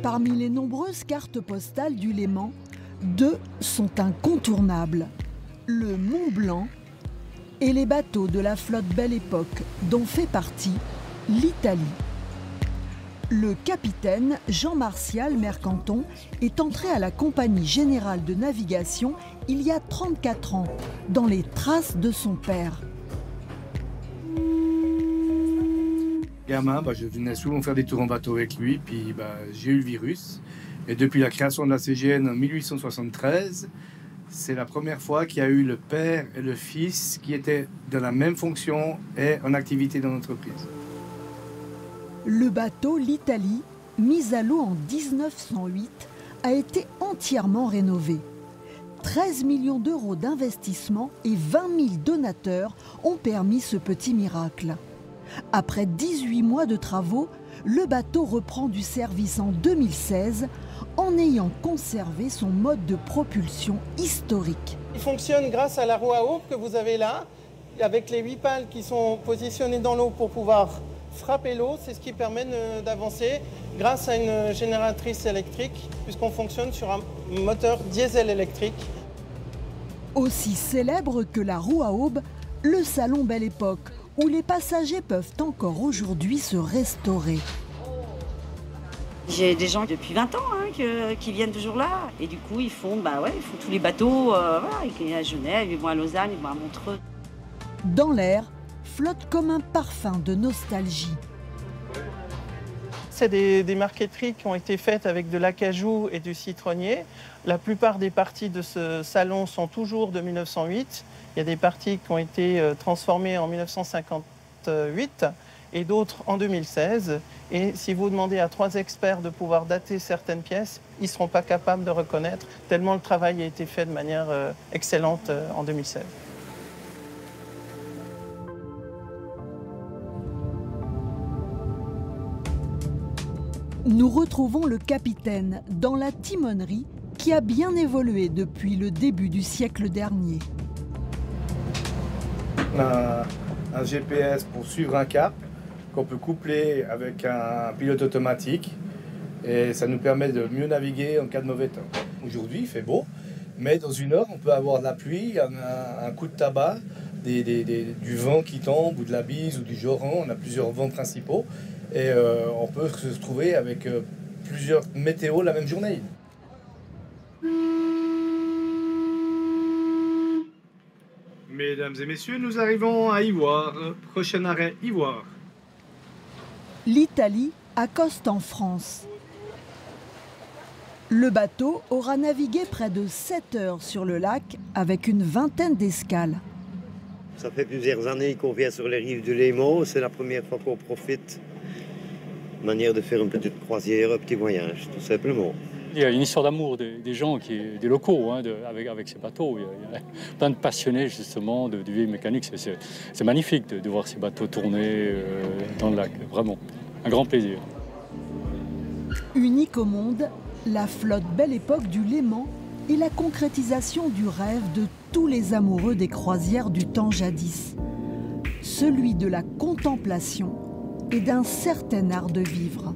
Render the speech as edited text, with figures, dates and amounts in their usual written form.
Parmi les nombreuses cartes postales du Léman, deux sont incontournables. Le Mont Blanc et les bateaux de la flotte Belle Époque, dont fait partie l'Italie. Le capitaine Jean-Martial Mercanton est entré à la Compagnie Générale de Navigation il y a 34 ans, dans les traces de son père. Gamin, je venais souvent faire des tours en bateau avec lui, puis j'ai eu le virus. Et depuis la création de la CGN en 1873, c'est la première fois qu'il y a eu le père et le fils qui étaient dans la même fonction et en activité dans l'entreprise. Le bateau l'Italie, mis à l'eau en 1908, a été entièrement rénové. 13 millions d'euros d'investissement et 20 000 donateurs ont permis ce petit miracle. Après 18 mois de travaux, le bateau reprend du service en 2016 en ayant conservé son mode de propulsion historique. Il fonctionne grâce à la roue à aube que vous avez là, avec les 8 pales qui sont positionnées dans l'eau pour pouvoir frapper l'eau. C'est ce qui permet d'avancer grâce à une génératrice électrique, puisqu'on fonctionne sur un moteur diesel électrique. Aussi célèbre que la roue à aube, le salon Belle Époque, où les passagers peuvent encore aujourd'hui se restaurer. J'ai des gens depuis 20 ans qui viennent toujours là. Et du coup, ils font tous les bateaux. Ils vont à Genève, ils vont à Lausanne, ils vont à Montreux. Dans l'air, flotte comme un parfum de nostalgie. C'est des marqueteries qui ont été faites avec de l'acajou et du citronnier. La plupart des parties de ce salon sont toujours de 1908. Il y a des parties qui ont été transformées en 1958 et d'autres en 2016. Et si vous demandez à 3 experts de pouvoir dater certaines pièces, ils ne seront pas capables de reconnaître, tellement le travail a été fait de manière excellente en 2016. Nous retrouvons le capitaine dans la timonerie qui a bien évolué depuis le début du siècle dernier. On a un GPS pour suivre un cap qu'on peut coupler avec un pilote automatique et ça nous permet de mieux naviguer en cas de mauvais temps. Aujourd'hui, il fait beau, mais dans une heure, on peut avoir de la pluie, un coup de tabac, du vent qui tombe ou de la bise ou du joran. On a plusieurs vents principaux et on peut se trouver avec plusieurs météos la même journée. Mesdames et messieurs, nous arrivons à Ivoire. Prochain arrêt, Ivoire. L'Italie accoste en France. Le bateau aura navigué près de 7 heures sur le lac avec une vingtaine d'escales. Ça fait plusieurs années qu'on vient sur les rives du Léman. C'est la première fois qu'on profite. Manière de faire une petite croisière, un petit voyage, tout simplement. Il y a une histoire d'amour des gens, des locaux, avec ces bateaux. Il y a plein de passionnés justement de vieilles mécaniques. C'est magnifique de voir ces bateaux tourner dans le lac, vraiment. Un grand plaisir. Unique au monde, la flotte Belle Époque du Léman est la concrétisation du rêve de tous les amoureux des croisières du temps jadis. Celui de la contemplation et d'un certain art de vivre.